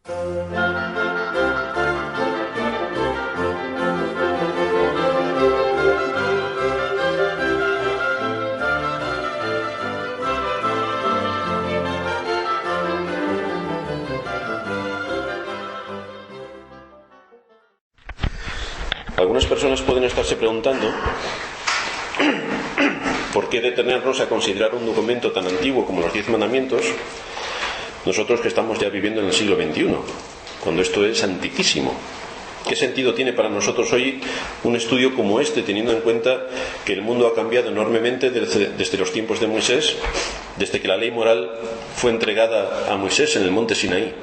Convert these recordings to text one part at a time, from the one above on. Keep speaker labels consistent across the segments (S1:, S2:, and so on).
S1: Algunas personas pueden estarse preguntando por qué detenernos a considerar un documento tan antiguo como los 10 mandamientos, nosotros que estamos ya viviendo en el siglo XXI, cuando esto es antiquísimo. ¿Qué sentido tiene para nosotros hoy un estudio como este, teniendo en cuenta que el mundo ha cambiado enormemente desde los tiempos de Moisés, desde que la ley moral fue entregada a Moisés en el monte Sinaí?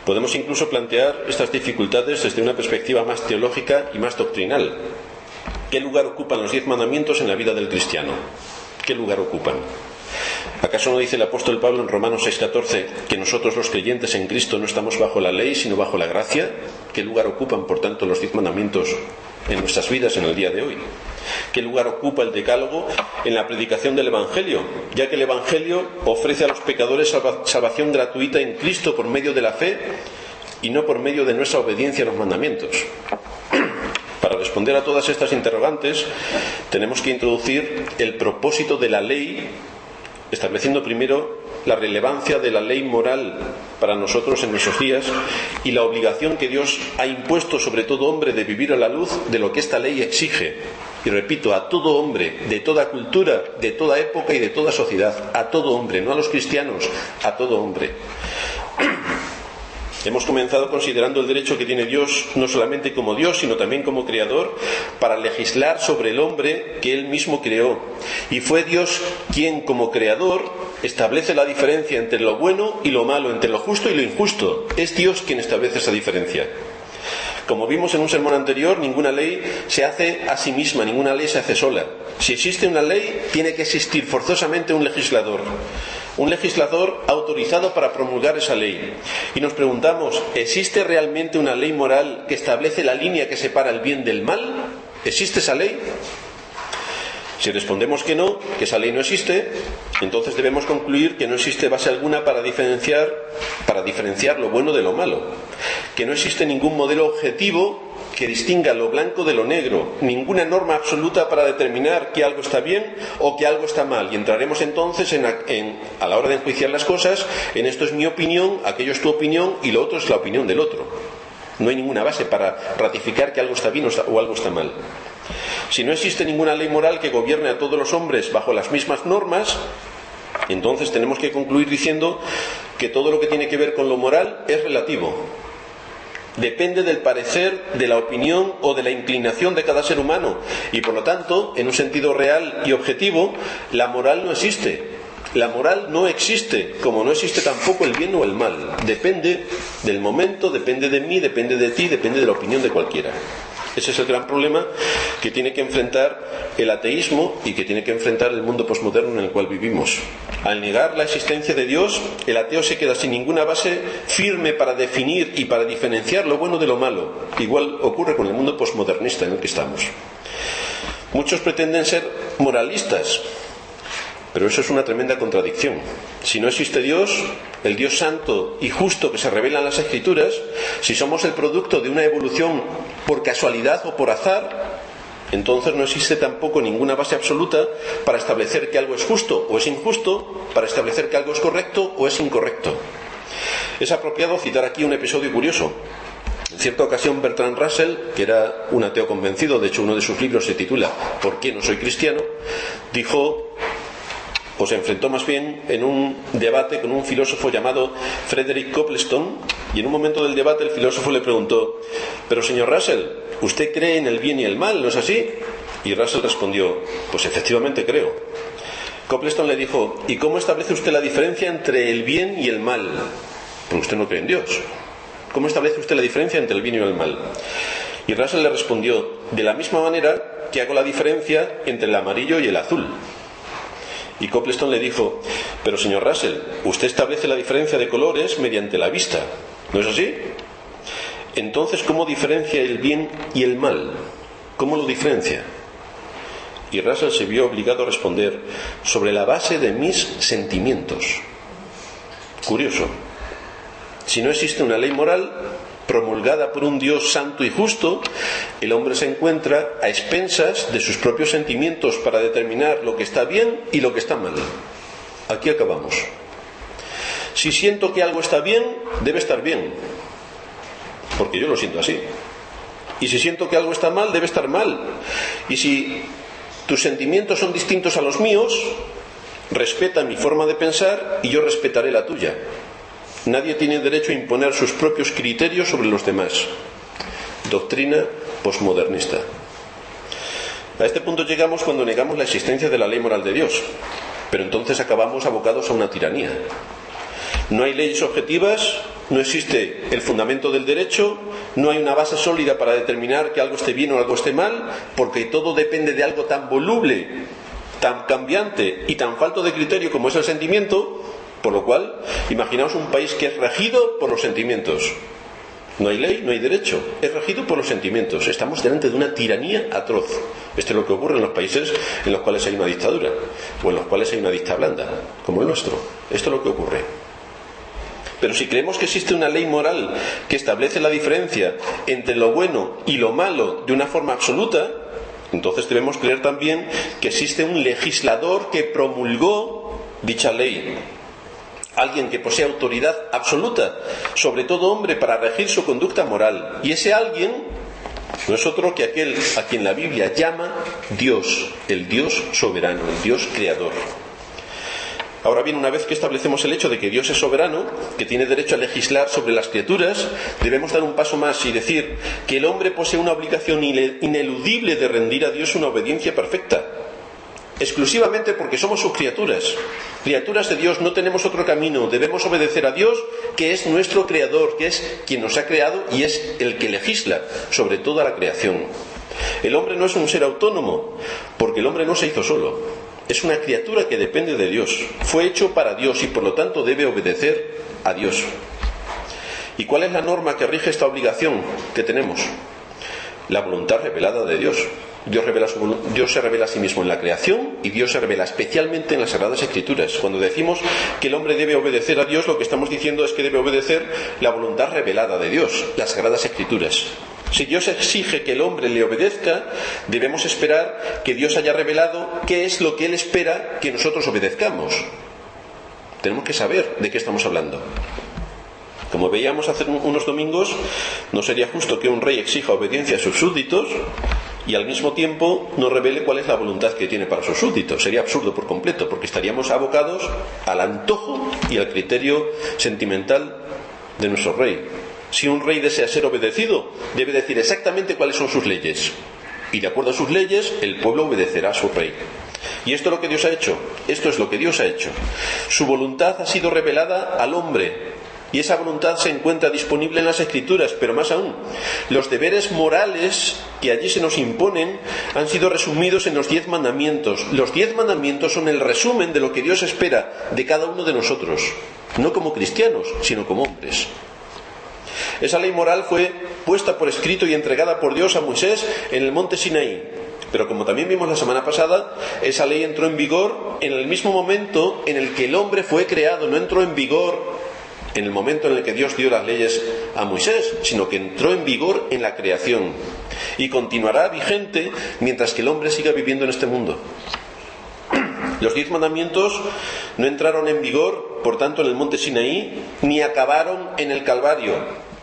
S1: Podemos incluso plantear estas dificultades desde una perspectiva más teológica y más doctrinal. ¿Qué lugar ocupan los 10 mandamientos en la vida del cristiano? ¿Qué lugar ocupan? ¿Acaso no dice el apóstol Pablo en Romanos 6,14 que nosotros los creyentes en Cristo no estamos bajo la ley sino bajo la gracia? ¿Qué lugar ocupan, por tanto, los 10 mandamientos en nuestras vidas en el día de hoy? ¿Qué lugar ocupa el decálogo en la predicación del Evangelio? Ya que el Evangelio ofrece a los pecadores salvación gratuita en Cristo por medio de la fe y no por medio de nuestra obediencia a los mandamientos. Para responder a todas estas interrogantes tenemos que introducir el propósito de la ley, estableciendo primero la relevancia de la ley moral para nosotros en nuestros días y la obligación que Dios ha impuesto sobre todo hombre de vivir a la luz de lo que esta ley exige. Y repito, a todo hombre, de toda cultura, de toda época y de toda sociedad, a todo hombre, no a los cristianos, a todo hombre. Hemos comenzado considerando el derecho que tiene Dios, no solamente como Dios, sino también como creador, para legislar sobre el hombre que Él mismo creó. Y fue Dios quien, como creador, establece la diferencia entre lo bueno y lo malo, entre lo justo y lo injusto. Es Dios quien establece esa diferencia. Como vimos en un sermón anterior, ninguna ley se hace a sí misma, ninguna ley se hace sola. Si existe una ley, tiene que existir forzosamente un legislador autorizado para promulgar esa ley. Y nos preguntamos, ¿existe realmente una ley moral que establece la línea que separa el bien del mal? ¿Existe esa ley? Si respondemos que no, que esa ley no existe, entonces debemos concluir que no existe base alguna para diferenciar lo bueno de lo malo, que no existe ningún modelo objetivo que distinga lo blanco de lo negro, ninguna norma absoluta para determinar que algo está bien o que algo está mal. Y entraremos entonces a la hora de enjuiciar las cosas, en esto es mi opinión, aquello es tu opinión y lo otro es la opinión del otro. No hay ninguna base para ratificar que algo está bien o algo está mal. Si no existe ninguna ley moral que gobierne a todos los hombres bajo las mismas normas, entonces tenemos que concluir diciendo que todo lo que tiene que ver con lo moral es relativo. Depende del parecer, de la opinión o de la inclinación de cada ser humano. Y por lo tanto, en un sentido real y objetivo, la moral no existe. La moral no existe, como no existe tampoco el bien o el mal. Depende del momento, depende de mí, depende de ti, depende de la opinión de cualquiera. Ese es el gran problema que tiene que enfrentar el ateísmo y que tiene que enfrentar el mundo posmoderno en el cual vivimos. Al negar la existencia de Dios, el ateo se queda sin ninguna base firme para definir y para diferenciar lo bueno de lo malo. Igual ocurre con el mundo posmodernista en el que estamos. Muchos pretenden ser moralistas, pero eso es una tremenda contradicción. Si no existe Dios, el Dios santo y justo que se revela en las Escrituras, si somos el producto de una evolución por casualidad o por azar, entonces no existe tampoco ninguna base absoluta para establecer que algo es justo o es injusto, para establecer que algo es correcto o es incorrecto. Es apropiado citar aquí un episodio curioso. En cierta ocasión Bertrand Russell, que era un ateo convencido, de hecho uno de sus libros se titula ¿Por qué no soy cristiano?, dijo, o se enfrentó más bien en un debate con un filósofo llamado Frederick Copleston, y en un momento del debate el filósofo le preguntó: pero señor Russell, ¿usted cree en el bien y el mal, no es así? Y Russell respondió: pues efectivamente creo. Copleston le dijo: ¿y cómo establece usted la diferencia entre el bien y el mal? Pues usted no cree en Dios. ¿Cómo establece usted la diferencia entre el bien y el mal? Y Russell le respondió: de la misma manera que hago la diferencia entre el amarillo y el azul. Y Copleston le dijo: pero señor Russell, usted establece la diferencia de colores mediante la vista, ¿no es así? Entonces, ¿cómo diferencia el bien y el mal? ¿Cómo lo diferencia? Y Russell se vio obligado a responder: sobre la base de mis sentimientos. Curioso. Si no existe una ley moral promulgada por un Dios santo y justo, el hombre se encuentra a expensas de sus propios sentimientos para determinar lo que está bien y lo que está mal. Aquí acabamos. Si siento que algo está bien, debe estar bien, porque yo lo siento así. Y si siento que algo está mal, debe estar mal. Y si tus sentimientos son distintos a los míos, respeta mi forma de pensar y yo respetaré la tuya. Nadie tiene derecho a imponer sus propios criterios sobre los demás. Doctrina posmodernista. A este punto llegamos cuando negamos la existencia de la ley moral de Dios, pero entonces acabamos abocados a una tiranía. No hay leyes objetivas, no existe el fundamento del derecho, no hay una base sólida para determinar que algo esté bien o algo esté mal, porque todo depende de algo tan voluble, tan cambiante y tan falto de criterio como es el sentimiento. Por lo cual, imaginaos un país que es regido por los sentimientos. No hay ley, no hay derecho, es regido por los sentimientos. Estamos delante de una tiranía atroz. Esto es lo que ocurre en los países en los cuales hay una dictadura, o en los cuales hay una dicta blanda, como el nuestro. Esto es lo que ocurre. Pero si creemos que existe una ley moral que establece la diferencia entre lo bueno y lo malo de una forma absoluta, entonces debemos creer también que existe un legislador que promulgó dicha ley. Alguien que posee autoridad absoluta sobre todo hombre para regir su conducta moral. Y ese alguien no es otro que aquel a quien la Biblia llama Dios, el Dios soberano, el Dios creador. Ahora bien, una vez que establecemos el hecho de que Dios es soberano, que tiene derecho a legislar sobre las criaturas, debemos dar un paso más y decir que el hombre posee una obligación ineludible de rendir a Dios una obediencia perfecta, exclusivamente porque somos sus criaturas. Criaturas de Dios, no tenemos otro camino. Debemos obedecer a Dios, que es nuestro creador, que es quien nos ha creado y es el que legisla sobre toda la creación. El hombre no es un ser autónomo, porque el hombre no se hizo solo. Es una criatura que depende de Dios. Fue hecho para Dios y por lo tanto debe obedecer a Dios. ¿Y cuál es la norma que rige esta obligación que tenemos? La voluntad revelada de Dios. Dios se revela a sí mismo en la creación y Dios se revela especialmente en las Sagradas Escrituras. Cuando decimos que el hombre debe obedecer a Dios, lo que estamos diciendo es que debe obedecer la voluntad revelada de Dios, las Sagradas Escrituras. Si Dios exige que el hombre le obedezca, debemos esperar que Dios haya revelado qué es lo que Él espera que nosotros obedezcamos. Tenemos que saber de qué estamos hablando. Como veíamos hace unos domingos, no sería justo que un rey exija obediencia a sus súbditos y al mismo tiempo no revele cuál es la voluntad que tiene para sus súbditos. Sería absurdo por completo, porque estaríamos abocados al antojo y al criterio sentimental de nuestro rey. Si un rey desea ser obedecido, debe decir exactamente cuáles son sus leyes. Y de acuerdo a sus leyes, el pueblo obedecerá a su rey. Y esto es lo que Dios ha hecho. Esto es lo que Dios ha hecho. Su voluntad ha sido revelada al hombre. Y esa voluntad se encuentra disponible en las Escrituras, pero más aún, los deberes morales que allí se nos imponen han sido resumidos en los 10 mandamientos. Los 10 mandamientos son el resumen de lo que Dios espera de cada uno de nosotros, no como cristianos, sino como hombres. Esa ley moral fue puesta por escrito y entregada por Dios a Moisés en el monte Sinaí. Pero como también vimos la semana pasada, esa ley entró en vigor en el mismo momento en el que el hombre fue creado. No entró en vigor en el momento en el que Dios dio las leyes a Moisés, sino que entró en vigor en la creación y continuará vigente mientras que el hombre siga viviendo en este mundo. Los 10 mandamientos no entraron en vigor, por tanto, en el monte Sinaí, ni acabaron en el Calvario.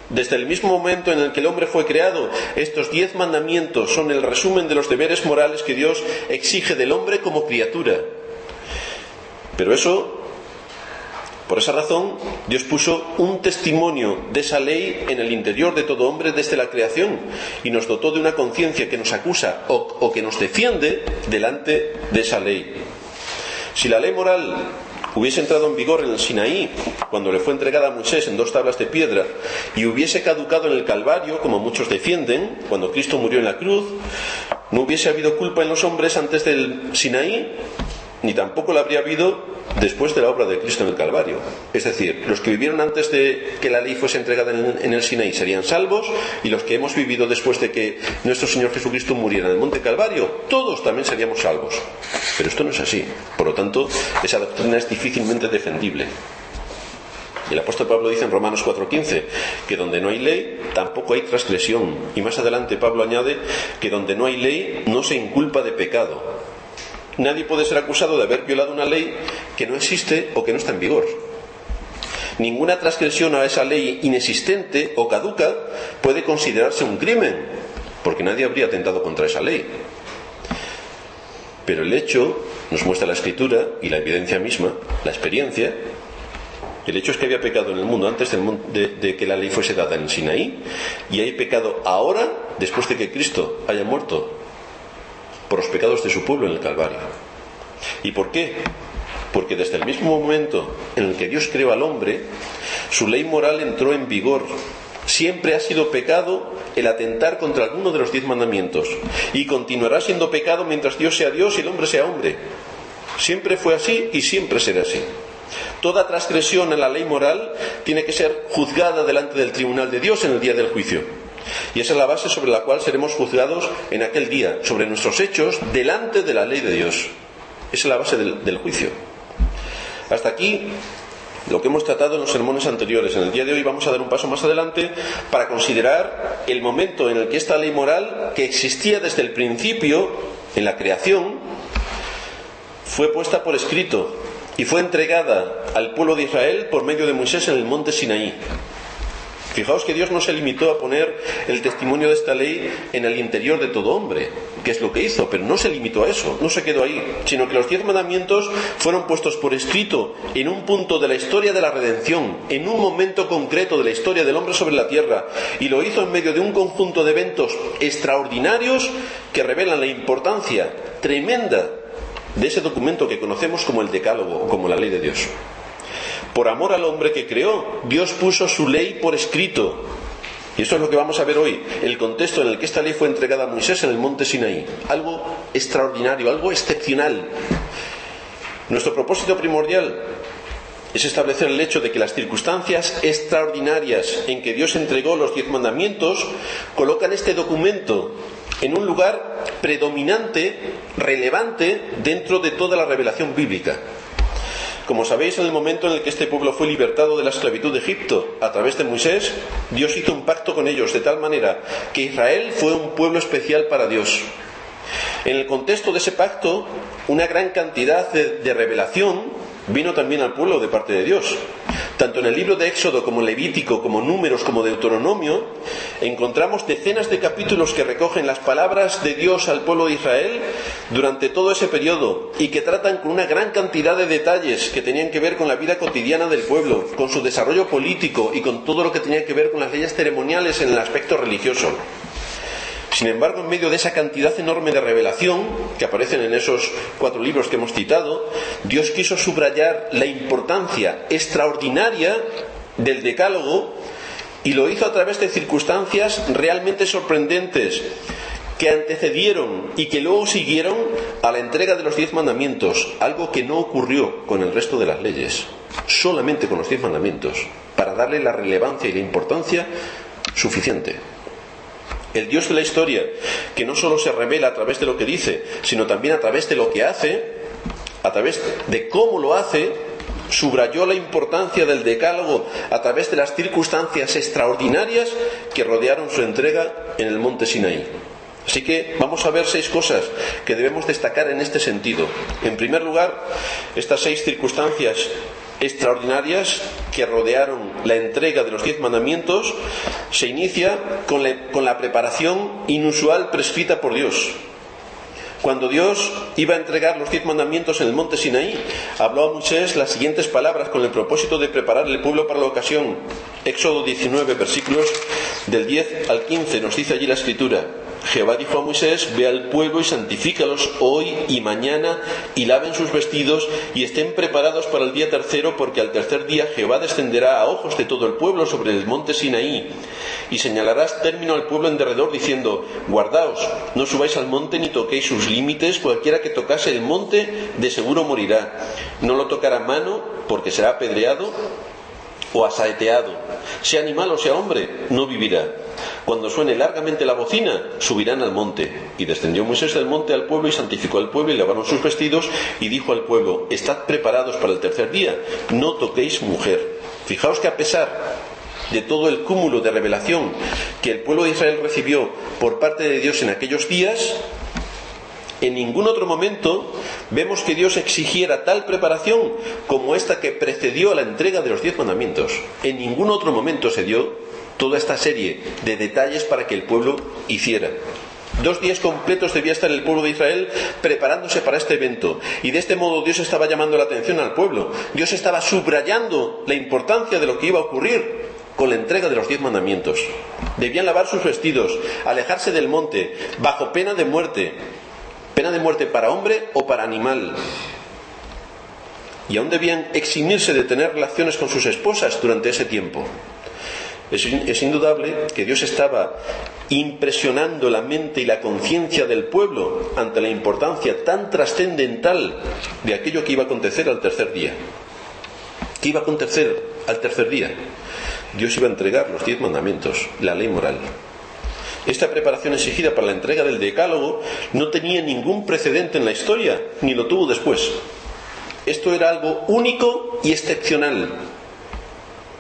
S1: Desde el mismo momento en el que el hombre fue creado, estos 10 mandamientos son el resumen de los deberes morales que Dios exige del hombre como criatura. Pero por esa razón, Dios puso un testimonio de esa ley en el interior de todo hombre desde la creación y nos dotó de una conciencia que nos acusa o que nos defiende delante de esa ley. Si la ley moral hubiese entrado en vigor en el Sinaí, cuando le fue entregada a Moisés en 2 tablas de piedra, y hubiese caducado en el Calvario, como muchos defienden, cuando Cristo murió en la cruz, no hubiese habido culpa en los hombres antes del Sinaí, ni tampoco la habría habido después de la obra de Cristo en el Calvario. Es decir, los que vivieron antes de que la ley fuese entregada en el Sinaí serían salvos, y los que hemos vivido después de que nuestro Señor Jesucristo muriera en el monte Calvario, todos también seríamos salvos. Pero esto no es así. Por lo tanto, esa doctrina es difícilmente defendible. Y el apóstol Pablo dice en Romanos 4:15 que donde no hay ley tampoco hay transgresión. Y más adelante Pablo añade que donde no hay ley no se inculpa de pecado. Nadie puede ser acusado de haber violado una ley que no existe o que no está en vigor. Ninguna transgresión a esa ley inexistente o caduca puede considerarse un crimen, porque nadie habría atentado contra esa ley. Pero el hecho, nos muestra la Escritura y la evidencia misma, la experiencia, el hecho es que había pecado en el mundo antes de que la ley fuese dada en Sinaí, y hay pecado ahora, después de que Cristo haya muerto por los pecados de su pueblo en el Calvario. ¿Y por qué? Porque desde el mismo momento en el que Dios creó al hombre, su ley moral entró en vigor. Siempre ha sido pecado el atentar contra alguno de los 10 mandamientos, y continuará siendo pecado mientras Dios sea Dios y el hombre sea hombre. Siempre fue así y siempre será así. Toda transgresión en la ley moral tiene que ser juzgada delante del tribunal de Dios en el día del juicio. Y esa es la base sobre la cual seremos juzgados en aquel día, sobre nuestros hechos delante de la ley de Dios. Esa es la base del juicio. Hasta aquí lo que hemos tratado en los sermones anteriores. En el día de hoy vamos a dar un paso más adelante para considerar el momento en el que esta ley moral, que existía desde el principio en la creación, fue puesta por escrito y fue entregada al pueblo de Israel por medio de Moisés en el monte Sinaí. Fijaos que Dios no se limitó a poner el testimonio de esta ley en el interior de todo hombre, que es lo que hizo, pero no se limitó a eso, no se quedó ahí, sino que los 10 mandamientos fueron puestos por escrito en un punto de la historia de la redención, en un momento concreto de la historia del hombre sobre la tierra, y lo hizo en medio de un conjunto de eventos extraordinarios que revelan la importancia tremenda de ese documento que conocemos como el Decálogo o como la ley de Dios. Por amor al hombre que creó, Dios puso su ley por escrito. Y esto es lo que vamos a ver hoy, el contexto en el que esta ley fue entregada a Moisés en el monte Sinaí. Algo extraordinario, algo excepcional. Nuestro propósito primordial es establecer el hecho de que las circunstancias extraordinarias en que Dios entregó los 10 mandamientos colocan este documento en un lugar predominante, relevante dentro de toda la revelación bíblica. Como sabéis, en el momento en el que este pueblo fue libertado de la esclavitud de Egipto a través de Moisés, Dios hizo un pacto con ellos de tal manera que Israel fue un pueblo especial para Dios. En el contexto de ese pacto, una gran cantidad de revelación vino también al pueblo de parte de Dios. Tanto en el libro de Éxodo como Levítico, como Números, como Deuteronomio, encontramos decenas de capítulos que recogen las palabras de Dios al pueblo de Israel durante todo ese periodo y que tratan con una gran cantidad de detalles que tenían que ver con la vida cotidiana del pueblo, con su desarrollo político y con todo lo que tenía que ver con las leyes ceremoniales en el aspecto religioso. Sin embargo, en medio de esa cantidad enorme de revelación que aparecen en esos 4 libros que hemos citado, Dios quiso subrayar la importancia extraordinaria del Decálogo y lo hizo a través de circunstancias realmente sorprendentes que antecedieron y que luego siguieron a la entrega de los 10 mandamientos, algo que no ocurrió con el resto de las leyes, solamente con los 10 mandamientos, para darle la relevancia y la importancia suficiente. El Dios de la historia, que no solo se revela a través de lo que dice, sino también a través de lo que hace, a través de cómo lo hace, subrayó la importancia del Decálogo a través de las circunstancias extraordinarias que rodearon su entrega en el monte Sinaí. Así que vamos a ver 6 cosas que debemos destacar en este sentido. En primer lugar, estas 6 circunstancias extraordinarias que rodearon la entrega de los 10 mandamientos se inicia con la preparación inusual prescrita por Dios. Cuando Dios iba a entregar los 10 mandamientos en el monte Sinaí, habló a Moisés las siguientes palabras con el propósito de preparar el pueblo para la ocasión. Éxodo 19, versículos del 10 al 15, nos dice allí la Escritura: Jehová dijo a Moisés: ve al pueblo y santifícalos hoy y mañana, y laven sus vestidos y estén preparados para el día tercero, porque al tercer día Jehová descenderá a ojos de todo el pueblo sobre el monte Sinaí, y señalarás término al pueblo en derredor, diciendo: guardaos, no subáis al monte ni toquéis sus límites, cualquiera que tocase el monte de seguro morirá. No lo tocará mano, porque será apedreado o asaeteado. Sea animal o sea hombre, no vivirá. Cuando suene largamente la bocina, subirán al monte. Y descendió Moisés del monte al pueblo y santificó al pueblo y lavaron sus vestidos, y dijo al pueblo: estad preparados para el tercer día, no toquéis mujer. Fijaos que a pesar de todo el cúmulo de revelación que el pueblo de Israel recibió por parte de Dios en aquellos días, en ningún otro momento vemos que Dios exigiera tal preparación como esta que precedió a la entrega de los 10 mandamientos. En ningún otro momento se dio toda esta serie de detalles para que el pueblo hiciera. 2 días completos debía estar el pueblo de Israel preparándose para este evento, y de este modo Dios estaba llamando la atención al pueblo. Dios estaba subrayando la importancia de lo que iba a ocurrir con la entrega de los 10 mandamientos. Debían lavar sus vestidos, alejarse del monte, bajo pena de muerte para hombre o para animal. Y aún debían eximirse de tener relaciones con sus esposas durante ese tiempo. Es indudable que Dios estaba impresionando la mente y la conciencia del pueblo ante la importancia tan trascendental de aquello que iba a acontecer al tercer día. ¿Qué iba a acontecer al tercer día? Dios iba a entregar los 10 mandamientos, la ley moral. Esta preparación exigida para la entrega del Decálogo no tenía ningún precedente en la historia, ni lo tuvo después. Esto era algo único y excepcional.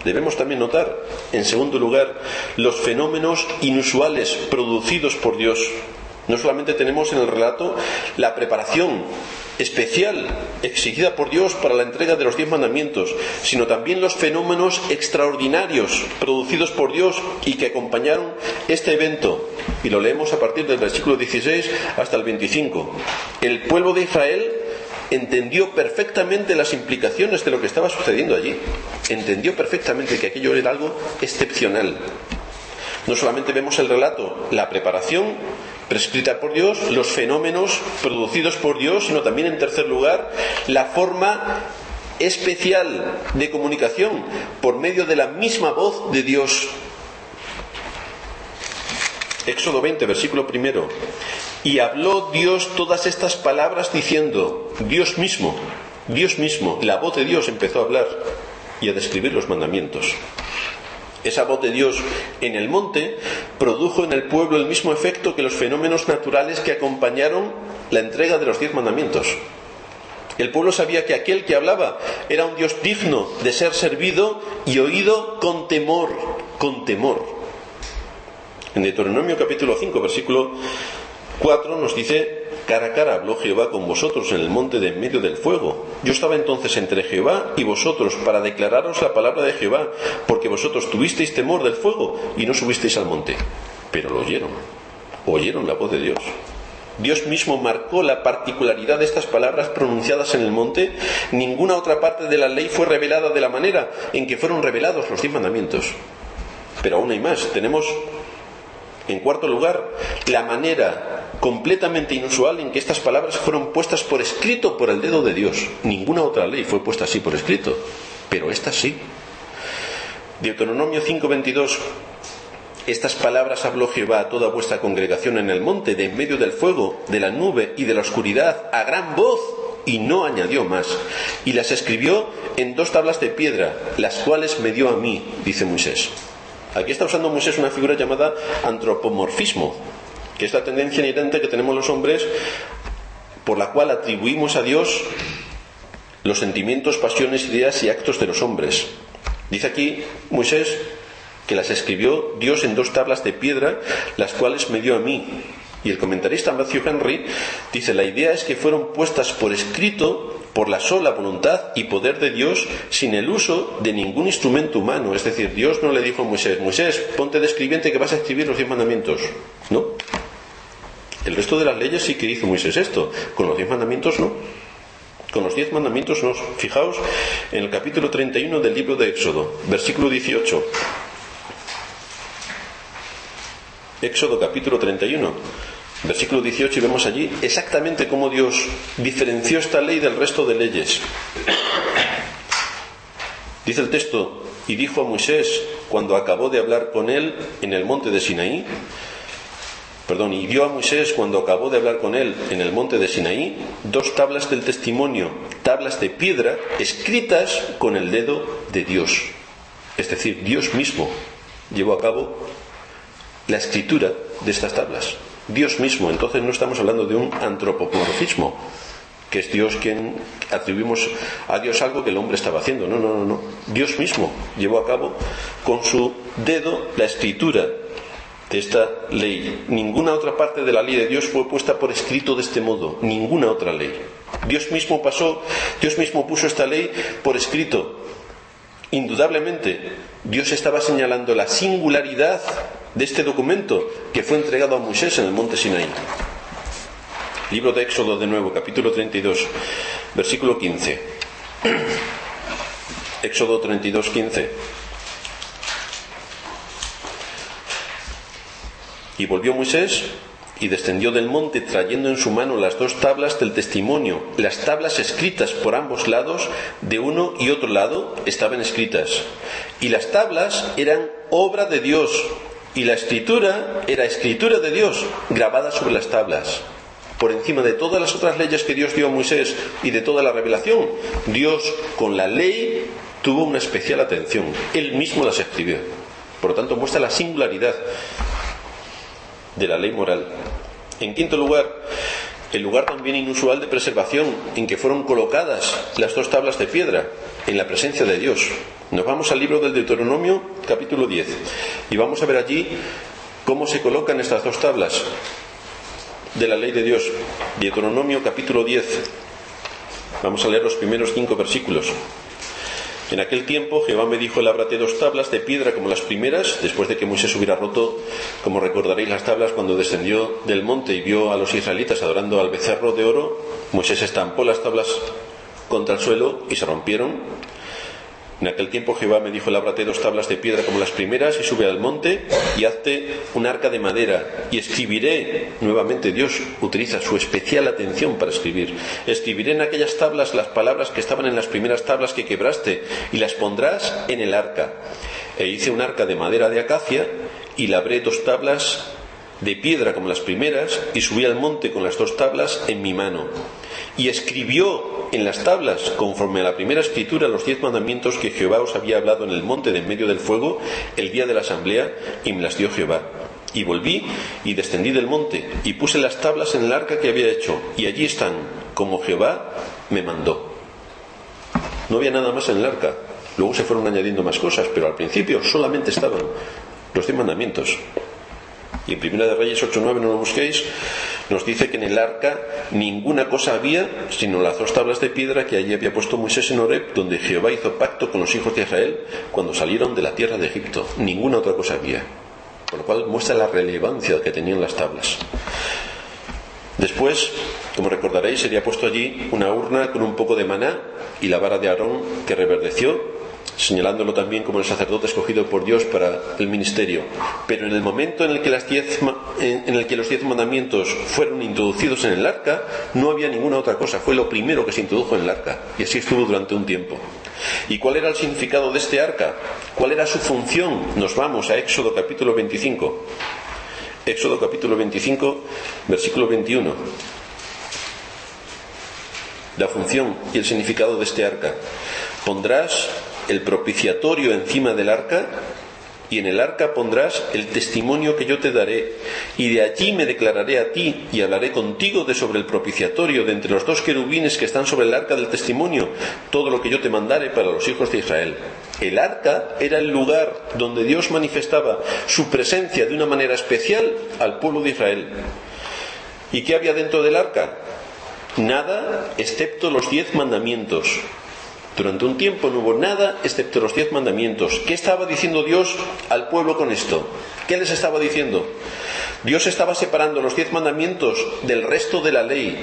S1: Debemos también notar, en segundo lugar, los fenómenos inusuales producidos por Dios. No solamente tenemos en el relato la preparación especial exigida por Dios para la entrega de los 10 mandamientos, sino también los fenómenos extraordinarios producidos por Dios y que acompañaron este evento. Y lo leemos a partir del versículo 16 hasta el 25. El pueblo de Israel entendió perfectamente las implicaciones de lo que estaba sucediendo allí. Entendió perfectamente que aquello era algo excepcional. No solamente vemos el relato, la preparación prescrita por Dios, los fenómenos producidos por Dios, sino también, en tercer lugar, la forma especial de comunicación por medio de la misma voz de Dios. Éxodo 20, versículo 1. Y habló Dios todas estas palabras diciendo, Dios mismo, la voz de Dios empezó a hablar y a describir los mandamientos. Esa voz de Dios en el monte produjo en el pueblo el mismo efecto que los fenómenos naturales que acompañaron la entrega de los 10 mandamientos. El pueblo sabía que aquel que hablaba era un Dios digno de ser servido y oído con temor, con temor. En Deuteronomio capítulo 5, versículo 4 nos dice: cara a cara habló Jehová con vosotros en el monte de en medio del fuego. Yo estaba entonces entre Jehová y vosotros para declararos la palabra de Jehová, porque vosotros tuvisteis temor del fuego y no subisteis al monte. Pero lo oyeron la voz de Dios. Dios mismo marcó la particularidad de estas palabras pronunciadas en el monte. Ninguna otra parte de la ley fue revelada de la manera en que fueron revelados los 10 mandamientos. Pero aún hay más. Tenemos, en cuarto lugar, la manera completamente inusual en que estas palabras fueron puestas por escrito por el dedo de Dios. Ninguna otra ley fue puesta así por escrito, pero esta sí. Deuteronomio 5:22: estas palabras habló Jehová a toda vuestra congregación en el monte, de en medio del fuego, de la nube y de la oscuridad, a gran voz, y no añadió más. Y las escribió en 2 tablas de piedra, las cuales me dio a mí, dice Moisés. Aquí está usando Moisés una figura llamada antropomorfismo, que es la tendencia inherente que tenemos los hombres, por la cual atribuimos a Dios los sentimientos, pasiones, ideas y actos de los hombres. Dice aquí Moisés que las escribió Dios en 2 tablas de piedra, las cuales me dio a mí. Y el comentarista Matthew Henry dice: la idea es que fueron puestas por escrito por la sola voluntad y poder de Dios, sin el uso de ningún instrumento humano. Es decir, Dios no le dijo a Moisés: Moisés, ponte de escribiente que vas a escribir los 10 mandamientos. No. El resto de las leyes sí que hizo Moisés esto. Con los 10 mandamientos no. Con los 10 mandamientos no. Fijaos en el capítulo 31 del libro de Éxodo, versículo 18. Éxodo capítulo 31, versículo 18, y vemos allí exactamente cómo Dios diferenció esta ley del resto de leyes. Dice el texto: y dijo a Moisés cuando acabó de hablar con él en el monte de Sinaí, y dio a Moisés cuando acabó de hablar con él en el monte de Sinaí 2 tablas del testimonio, tablas de piedra escritas con el dedo de Dios. Es decir, Dios mismo llevó a cabo la escritura de estas tablas. Dios mismo. Entonces no estamos hablando de un antropomorfismo, que es Dios quien atribuimos a Dios algo que el hombre estaba haciendo. No. Dios mismo llevó a cabo con su dedo la escritura de esta ley. Ninguna otra parte de la ley de Dios fue puesta por escrito de este modo, ninguna otra ley. Dios mismo puso esta ley por escrito. Indudablemente, Dios estaba señalando la singularidad de este documento que fue entregado a Moisés en el monte Sinaí. Libro de Éxodo de nuevo, capítulo 32, versículo 15. Éxodo 32, 15. Y volvió Moisés y descendió del monte trayendo en su mano las 2 tablas del testimonio. Las tablas escritas por ambos lados, de uno y otro lado, estaban escritas. Y las tablas eran obra de Dios, y la escritura era escritura de Dios, grabada sobre las tablas. Por encima de todas las otras leyes que Dios dio a Moisés y de toda la revelación, Dios con la ley tuvo una especial atención. Él mismo las escribió. Por lo tanto, muestra la singularidad de la ley moral. En quinto lugar, el lugar también inusual de preservación en que fueron colocadas las 2 tablas de piedra en la presencia de Dios. Nos vamos al libro del Deuteronomio, capítulo 10, y vamos a ver allí cómo se colocan estas 2 tablas de la ley de Dios. Deuteronomio, capítulo 10. Vamos a leer los primeros 5 versículos. En aquel tiempo Jehová me dijo: lábrate 2 tablas de piedra como las primeras, después de que Moisés hubiera roto, como recordaréis, las tablas cuando descendió del monte y vio a los israelitas adorando al becerro de oro. Moisés estampó las tablas contra el suelo y se rompieron. En aquel tiempo Jehová me dijo: lábrate 2 tablas de piedra como las primeras y sube al monte y hazte un arca de madera y escribiré. Nuevamente Dios utiliza su especial atención para escribir. Escribiré en aquellas tablas las palabras que estaban en las primeras tablas que quebraste y las pondrás en el arca. E hice un arca de madera de acacia y labré 2 tablas de piedra como las primeras y subí al monte con las 2 tablas en mi mano. Y escribió en las tablas, conforme a la primera escritura, los 10 mandamientos que Jehová os había hablado en el monte de en medio del fuego el día de la asamblea, y me las dio Jehová. Y volví y descendí del monte y puse las tablas en el arca que había hecho, y allí están, como Jehová me mandó. No había nada más en el arca. Luego se fueron añadiendo más cosas, pero al principio solamente estaban los 10 mandamientos. Y en Primera de Reyes 8:9, no lo busquéis, nos dice que en el arca ninguna cosa había sino las 2 tablas de piedra que allí había puesto Moisés en Horeb, donde Jehová hizo pacto con los hijos de Israel cuando salieron de la tierra de Egipto. Ninguna otra cosa había. Por lo cual muestra la relevancia que tenían las tablas. Después, como recordaréis, sería puesto allí una urna con un poco de maná y la vara de Aarón que reverdeció, señalándolo también como el sacerdote escogido por Dios para el ministerio. Pero en el momento en el que los 10 mandamientos fueron introducidos en el arca, no había ninguna otra cosa. Fue lo primero que se introdujo en el arca, y así estuvo durante un tiempo. ¿Y cuál era el significado de este arca? ¿Cuál era su función? Nos vamos a Éxodo capítulo 25. Éxodo capítulo 25, versículo 21. La función y el significado de este arca. Pondrás el propiciatorio encima del arca, y en el arca pondrás el testimonio que yo te daré, y de allí me declararé a ti y hablaré contigo de sobre el propiciatorio, de entre los 2 querubines que están sobre el arca del testimonio, todo lo que yo te mandare para los hijos de Israel. El arca era el lugar donde Dios manifestaba su presencia de una manera especial al pueblo de Israel. ¿Y qué había dentro del arca? Nada excepto los 10 mandamientos. Durante un tiempo no hubo nada excepto los 10 mandamientos. ¿Qué estaba diciendo Dios al pueblo con esto? ¿Qué les estaba diciendo? Dios estaba separando los 10 mandamientos del resto de la ley.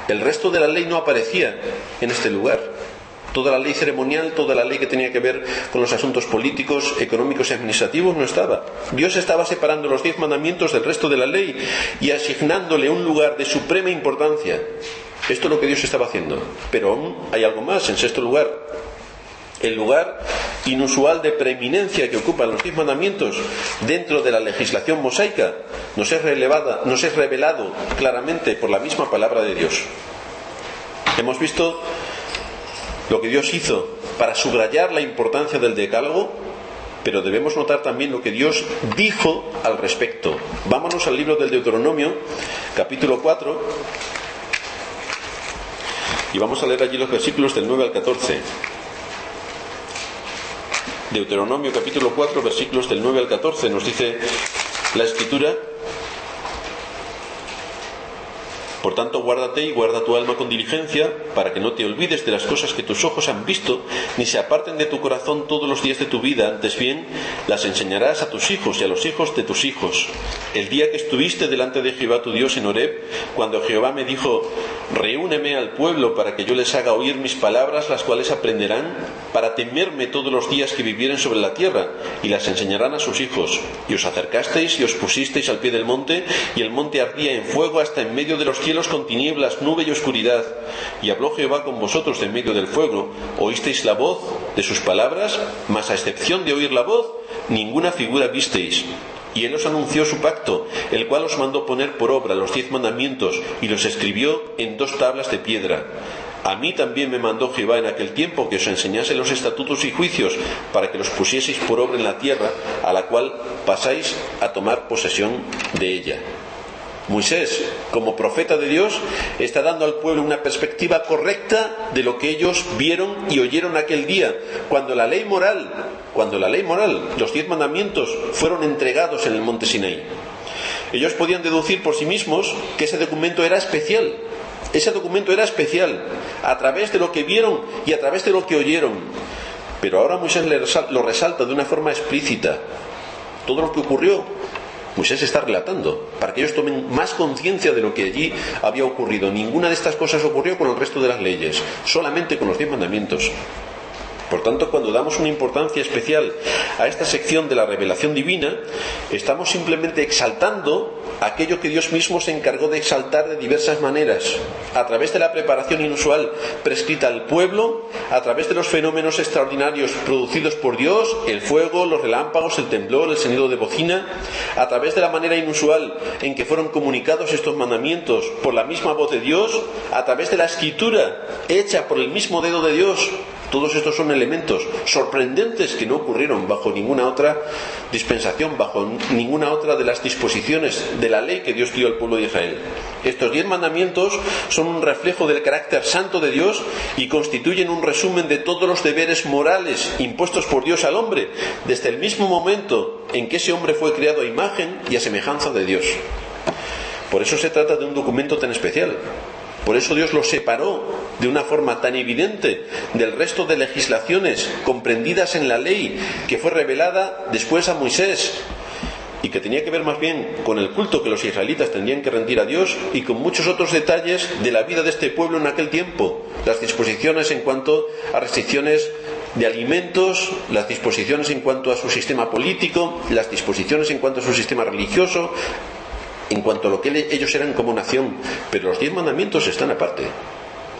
S1: El resto de la ley no aparecía en este lugar. Toda la ley ceremonial, toda la ley que tenía que ver con los asuntos políticos, económicos y administrativos no estaba. Dios estaba separando los 10 mandamientos del resto de la ley y asignándole un lugar de suprema importancia. Esto es lo que Dios estaba haciendo. Pero aún hay algo más. En sexto lugar, el lugar inusual de preeminencia que ocupan los 10 mandamientos dentro de la legislación mosaica nos es revelado claramente por la misma palabra de Dios. Hemos visto lo que Dios hizo para subrayar la importancia del decálogo, pero debemos notar también lo que Dios dijo al respecto. Vámonos al libro del Deuteronomio, capítulo 4. Y vamos a leer allí los versículos del 9 al 14. Deuteronomio capítulo 4, versículos del 9 al 14, nos dice la Escritura: por tanto, guárdate y guarda tu alma con diligencia, para que no te olvides de las cosas que tus ojos han visto, ni se aparten de tu corazón todos los días de tu vida. Antes bien, las enseñarás a tus hijos y a los hijos de tus hijos. El día que estuviste delante de Jehová tu Dios en Horeb, cuando Jehová me dijo: reúneme al pueblo para que yo les haga oír mis palabras, las cuales aprenderán, para temerme todos los días que vivieren sobre la tierra, y las enseñarán a sus hijos. Y os acercasteis y os pusisteis al pie del monte, y el monte ardía en fuego hasta en medio de los cielos con tinieblas, nube y oscuridad. Y habló Jehová con vosotros en medio del fuego. Oísteis la voz de sus palabras, mas a excepción de oír la voz, ninguna figura visteis. Y él os anunció su pacto, el cual os mandó poner por obra los 10 mandamientos, y los escribió en 2 tablas de piedra. A mí también me mandó Jehová en aquel tiempo que os enseñase los estatutos y juicios, para que los pusieseis por obra en la tierra, a la cual pasáis a tomar posesión de ella. Moisés, como profeta de Dios, está dando al pueblo una perspectiva correcta de lo que ellos vieron y oyeron aquel día, cuando la ley moral, los 10 mandamientos, fueron entregados en el monte Sinaí. Ellos podían deducir por sí mismos que ese documento era especial. Ese documento era especial a través de lo que vieron y a través de lo que oyeron. Pero ahora Moisés lo resalta de una forma explícita. Todo lo que ocurrió, Moisés está relatando, para que ellos tomen más conciencia de lo que allí había ocurrido. Ninguna de estas cosas ocurrió con el resto de las leyes, solamente con los 10 mandamientos. Por tanto, cuando damos una importancia especial a esta sección de la revelación divina, estamos simplemente exaltando aquello que Dios mismo se encargó de exaltar de diversas maneras, a través de la preparación inusual prescrita al pueblo, a través de los fenómenos extraordinarios producidos por Dios, el fuego, los relámpagos, el temblor, el sonido de bocina, a través de la manera inusual en que fueron comunicados estos mandamientos por la misma voz de Dios, a través de la escritura hecha por el mismo dedo de Dios. Todos estos son elementos sorprendentes que no ocurrieron bajo ninguna otra dispensación, bajo ninguna otra de las disposiciones de la ley que Dios dio al pueblo de Israel. Estos 10 mandamientos son un reflejo del carácter santo de Dios y constituyen un resumen de todos los deberes morales impuestos por Dios al hombre, desde el mismo momento en que ese hombre fue creado a imagen y a semejanza de Dios. Por eso se trata de un documento tan especial. Por eso Dios lo separó de una forma tan evidente del resto de legislaciones comprendidas en la ley que fue revelada después a Moisés y que tenía que ver más bien con el culto que los israelitas tendrían que rendir a Dios y con muchos otros detalles de la vida de este pueblo en aquel tiempo. Las disposiciones en cuanto a restricciones de alimentos, las disposiciones en cuanto a su sistema político, las disposiciones en cuanto a su sistema religioso, en cuanto a lo que ellos eran como nación. Pero los 10 mandamientos están aparte,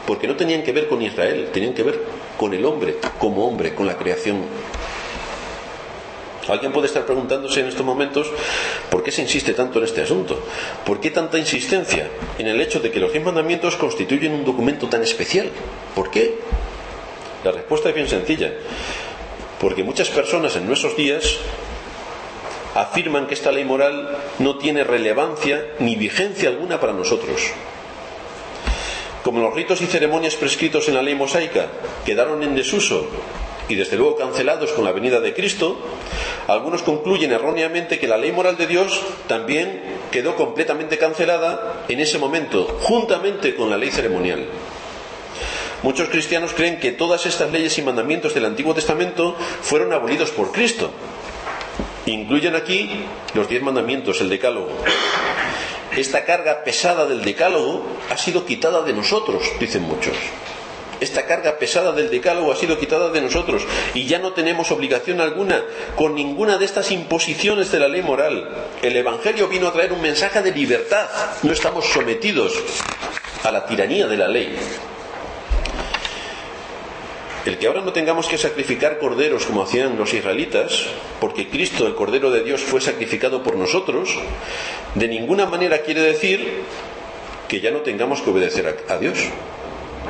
S1: porque no tenían que ver con Israel, tenían que ver con el hombre, como hombre, con la creación. Alguien puede estar preguntándose en estos momentos por qué se insiste tanto en este asunto, por qué tanta insistencia en el hecho de que los 10 mandamientos constituyen un documento tan especial. ¿Por qué? La respuesta es bien sencilla, porque muchas personas en nuestros días afirman que esta ley moral no tiene relevancia ni vigencia alguna para nosotros. Como los ritos y ceremonias prescritos en la ley mosaica quedaron en desuso y desde luego cancelados con la venida de Cristo, algunos concluyen erróneamente que la ley moral de Dios también quedó completamente cancelada en ese momento, juntamente con la ley ceremonial. Muchos cristianos creen que todas estas leyes y mandamientos del Antiguo Testamento fueron abolidos por Cristo. Incluyen aquí los 10 mandamientos, el decálogo. Esta carga pesada del decálogo ha sido quitada de nosotros, dicen muchos. Esta carga pesada del decálogo ha sido quitada de nosotros y ya no tenemos obligación alguna con ninguna de estas imposiciones de la ley moral. El Evangelio vino a traer un mensaje de libertad. No estamos sometidos a la tiranía de la ley. El que ahora no tengamos que sacrificar corderos como hacían los israelitas, porque Cristo, el Cordero de Dios, fue sacrificado por nosotros, de ninguna manera quiere decir que ya no tengamos que obedecer a Dios.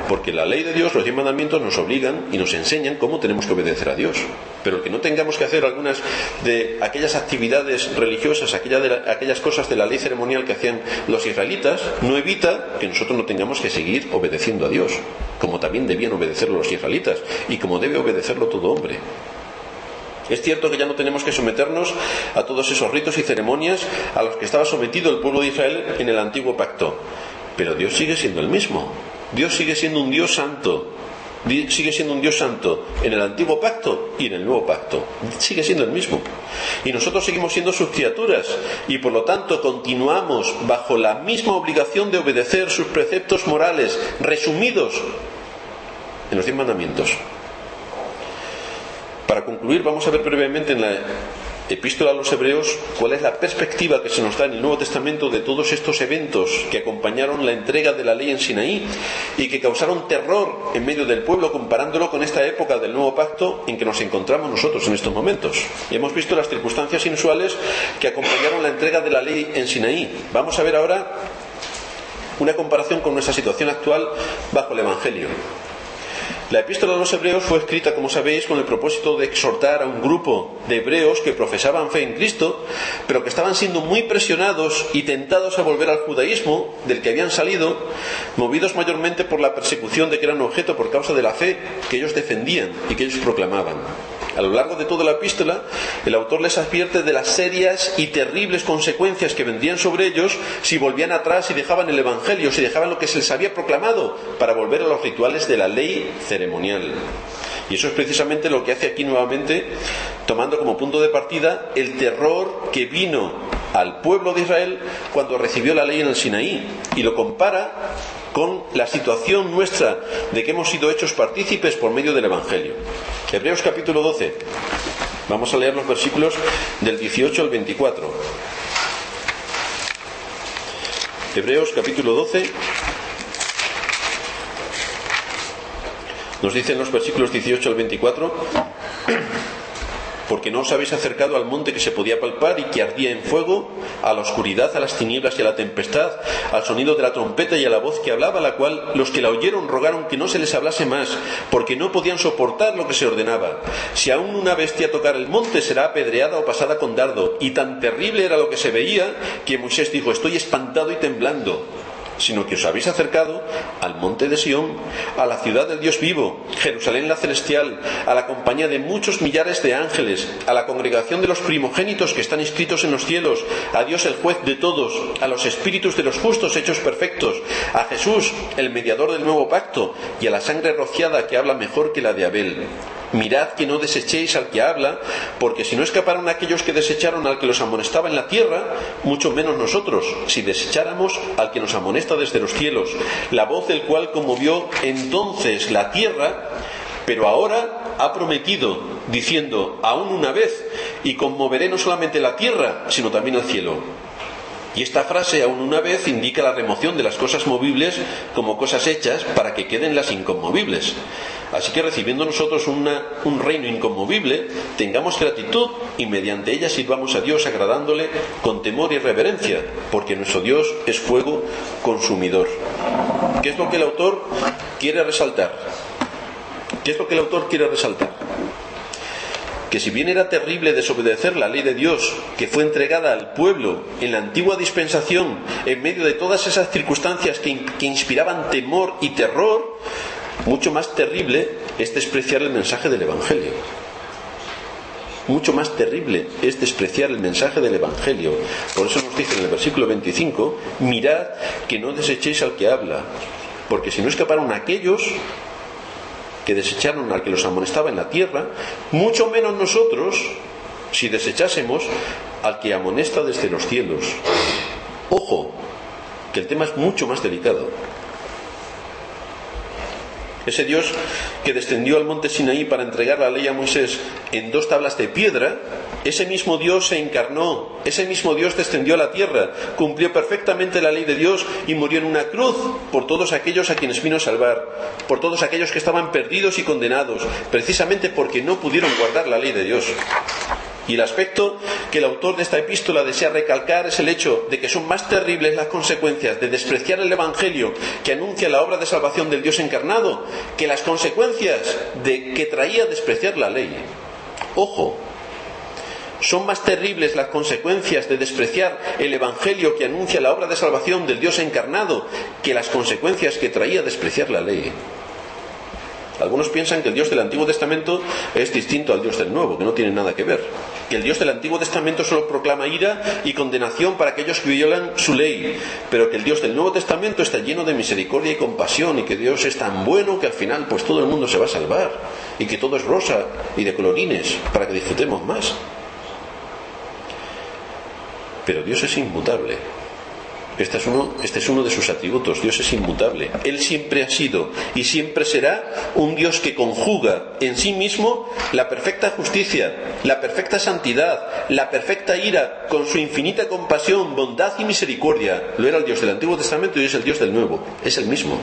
S1: porque la ley de Dios, los 10 mandamientos, nos obligan y nos enseñan cómo tenemos que obedecer a Dios. Pero el que no tengamos que hacer algunas de aquellas actividades religiosas, aquellas cosas de la ley ceremonial que hacían los israelitas, no evita que nosotros no tengamos que seguir obedeciendo a Dios, como también debían obedecerlo los israelitas y como debe obedecerlo todo hombre. Es cierto que ya no tenemos que someternos a todos esos ritos y ceremonias a los que estaba sometido el pueblo de Israel en el antiguo pacto, pero Dios sigue siendo el mismo. Dios sigue siendo un Dios santo. Sigue siendo un Dios santo en el antiguo pacto y en el nuevo pacto. Sigue siendo el mismo. Y nosotros seguimos siendo sus criaturas y por lo tanto continuamos bajo la misma obligación de obedecer sus preceptos morales resumidos en los 10 mandamientos. Para concluir, vamos a ver brevemente en la Epístola a los Hebreos cuál es la perspectiva que se nos da en el Nuevo Testamento de todos estos eventos que acompañaron la entrega de la ley en Sinaí y que causaron terror en medio del pueblo, comparándolo con esta época del nuevo pacto en que nos encontramos nosotros en estos momentos. Y hemos visto las circunstancias inusuales que acompañaron la entrega de la ley en Sinaí. Vamos a ver ahora una comparación con nuestra situación actual bajo el Evangelio. La Epístola a los Hebreos fue escrita, como sabéis, con el propósito de exhortar a un grupo de hebreos que profesaban fe en Cristo, pero que estaban siendo muy presionados y tentados a volver al judaísmo del que habían salido, movidos mayormente por la persecución de que eran objeto por causa de la fe que ellos defendían y que ellos proclamaban. A lo largo de toda la epístola, el autor les advierte de las serias y terribles consecuencias que vendrían sobre ellos si volvían atrás y dejaban el Evangelio, si dejaban lo que se les había proclamado para volver a los rituales de la ley ceremonial. Y eso es precisamente lo que hace aquí nuevamente, tomando como punto de partida el terror que vino al pueblo de Israel cuando recibió la ley en el Sinaí, y lo compara con la situación nuestra de que hemos sido hechos partícipes por medio del Evangelio. Hebreos capítulo 12. Vamos a leer los versículos del 18 al 24. Hebreos capítulo 12. Nos dicen los versículos 18 al 24: porque no os habéis acercado al monte que se podía palpar y que ardía en fuego, a la oscuridad, a las tinieblas y a la tempestad, al sonido de la trompeta y a la voz que hablaba, la cual los que la oyeron rogaron que no se les hablase más, porque no podían soportar lo que se ordenaba. Si aún una bestia tocara el monte, será apedreada o pasada con dardo. Y tan terrible era lo que se veía, que Moisés dijo: estoy espantado y temblando. Sino que os habéis acercado al monte de Sión, a la ciudad del Dios vivo, Jerusalén la celestial, a la compañía de muchos millares de ángeles, a la congregación de los primogénitos que están inscritos en los cielos, a Dios el juez de todos, a los espíritus de los justos hechos perfectos, a Jesús, el mediador del nuevo pacto, y a la sangre rociada que habla mejor que la de Abel. Mirad que no desechéis al que habla, porque si no escaparon aquellos que desecharon al que los amonestaba en la tierra, mucho menos nosotros, si desecháramos al que nos amonesta desde los cielos, la voz del cual conmovió entonces la tierra, pero ahora ha prometido, diciendo: aún una vez, y conmoveré no solamente la tierra, sino también el cielo. Y esta frase, aún una vez, indica la remoción de las cosas movibles como cosas hechas para que queden las inconmovibles. Así que, recibiendo nosotros un reino inconmovible, tengamos gratitud y mediante ella sirvamos a Dios agradándole con temor y reverencia, porque nuestro Dios es fuego consumidor. ¿Qué es lo que el autor quiere resaltar? ¿Qué es lo que el autor quiere resaltar? Que si bien era terrible desobedecer la ley de Dios que fue entregada al pueblo en la antigua dispensación, en medio de todas esas circunstancias que inspiraban temor y terror, mucho más terrible es despreciar el mensaje del Evangelio. Mucho más terrible es despreciar el mensaje del Evangelio. Por eso nos dice en el versículo 25: mirad que no desechéis al que habla, porque si no escaparon aquellos que desecharon al que los amonestaba en la tierra, mucho menos nosotros si desechásemos al que amonesta desde los cielos. Ojo, que el tema es mucho más delicado. Ese Dios que descendió al monte Sinaí para entregar la ley a Moisés en 2 tablas de piedra, ese mismo Dios se encarnó, ese mismo Dios descendió a la tierra, cumplió perfectamente la ley de Dios y murió en una cruz por todos aquellos a quienes vino a salvar, por todos aquellos que estaban perdidos y condenados, precisamente porque no pudieron guardar la ley de Dios. Y el aspecto que el autor de esta epístola desea recalcar es el hecho de que son más terribles las consecuencias de despreciar el Evangelio que anuncia la obra de salvación del Dios encarnado que las consecuencias de que traía despreciar la ley. Ojo, son más terribles las consecuencias de despreciar el Evangelio que anuncia la obra de salvación del Dios encarnado que las consecuencias que traía despreciar la ley. Algunos piensan que el Dios del Antiguo Testamento es distinto al Dios del Nuevo, que no tiene nada que ver. Que el Dios del Antiguo Testamento solo proclama ira y condenación para aquellos que violan su ley, pero que el Dios del Nuevo Testamento está lleno de misericordia y compasión, y que Dios es tan bueno que al final pues todo el mundo se va a salvar, y que todo es rosa y de colorines para que disfrutemos más. Pero Dios es inmutable. Este es uno de sus atributos. Dios es inmutable. Él siempre ha sido y siempre será un Dios que conjuga en sí mismo la perfecta justicia, la perfecta santidad, la perfecta ira, con su infinita compasión, bondad y misericordia. Lo era el Dios del Antiguo Testamento y es el Dios del Nuevo. Es el mismo.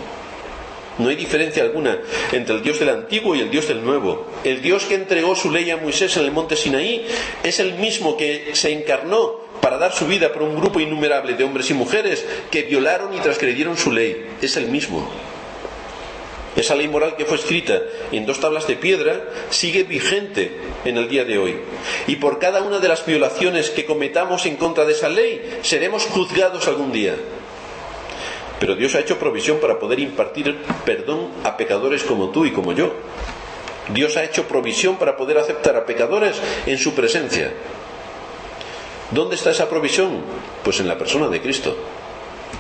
S1: No hay diferencia alguna entre el Dios del Antiguo y el Dios del Nuevo. El Dios que entregó su ley a Moisés en el monte Sinaí es el mismo que se encarnó para dar su vida por un grupo innumerable de hombres y mujeres que violaron y transgredieron su ley. Es el mismo. Esa ley moral que fue escrita en 2 tablas de piedra sigue vigente en el día de hoy. Y por cada una de las violaciones que cometamos en contra de esa ley, seremos juzgados algún día. Pero Dios ha hecho provisión para poder impartir perdón a pecadores como tú y como yo. Dios ha hecho provisión para poder aceptar a pecadores en su presencia. ¿Dónde está esa provisión? Pues en la persona de Cristo.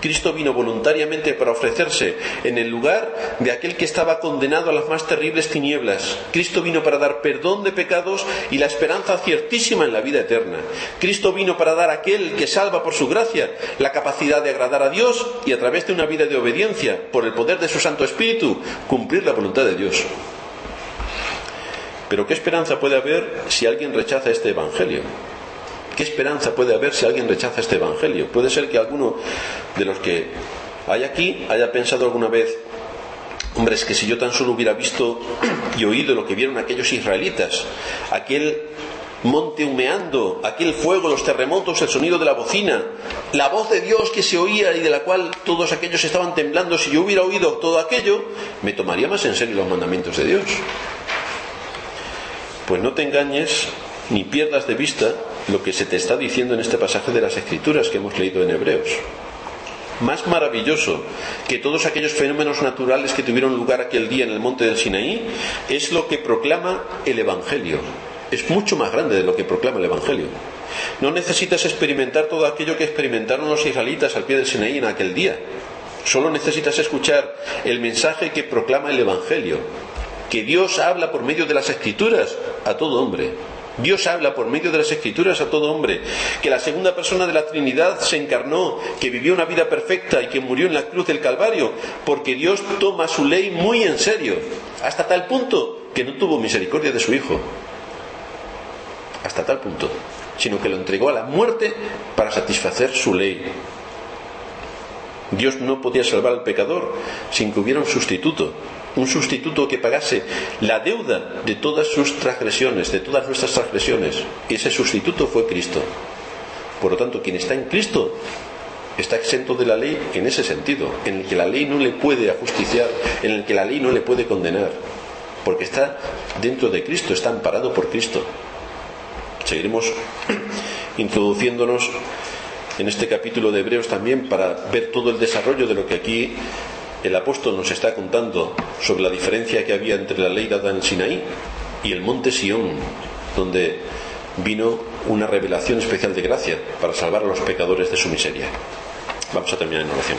S1: Cristo vino voluntariamente para ofrecerse en el lugar de aquel que estaba condenado a las más terribles tinieblas. Cristo vino para dar perdón de pecados y la esperanza ciertísima en la vida eterna. Cristo vino para dar a aquel que salva por su gracia la capacidad de agradar a Dios y a través de una vida de obediencia, por el poder de su Santo Espíritu, cumplir la voluntad de Dios. Pero ¿qué esperanza puede haber si alguien rechaza este Evangelio? ¿Qué esperanza puede haber si alguien rechaza este Evangelio? Puede ser que alguno de los que hay aquí haya pensado alguna vez: hombre, es que si yo tan solo hubiera visto y oído lo que vieron aquellos israelitas, aquel monte humeando, aquel fuego, los terremotos, el sonido de la bocina, la voz de Dios que se oía y de la cual todos aquellos estaban temblando, si yo hubiera oído todo aquello, me tomaría más en serio los mandamientos de Dios. Pues no te engañes ni pierdas de vista lo que se te está diciendo en este pasaje de las Escrituras que hemos leído en Hebreos. Más maravilloso que todos aquellos fenómenos naturales que tuvieron lugar aquel día en el monte del Sinaí es lo que proclama el Evangelio. Es mucho más grande de lo que proclama el Evangelio. No necesitas experimentar todo aquello que experimentaron los israelitas al pie del Sinaí en aquel día. Solo necesitas escuchar el mensaje que proclama el Evangelio, que Dios habla por medio de las Escrituras a todo hombre. Dios habla por medio de las Escrituras a todo hombre, que la segunda persona de la Trinidad se encarnó, que vivió una vida perfecta y que murió en la cruz del Calvario, porque Dios toma su ley muy en serio, hasta tal punto que no tuvo misericordia de su Hijo, hasta tal punto, sino que lo entregó a la muerte para satisfacer su ley. Dios no podía salvar al pecador sin que hubiera un sustituto que pagase la deuda de todas sus transgresiones, de todas nuestras transgresiones, y ese sustituto fue Cristo. Por lo tanto, quien está en Cristo está exento de la ley en ese sentido, en el que la ley no le puede ajusticiar, en el que la ley no le puede condenar, porque está dentro de Cristo, está amparado por Cristo. Seguiremos introduciéndonos en este capítulo de Hebreos también para ver todo el desarrollo de lo que aquí el apóstol nos está contando sobre la diferencia que había entre la ley dada en Sinaí y el monte Sión, donde vino una revelación especial de gracia para salvar a los pecadores de su miseria. Vamos a terminar en oración.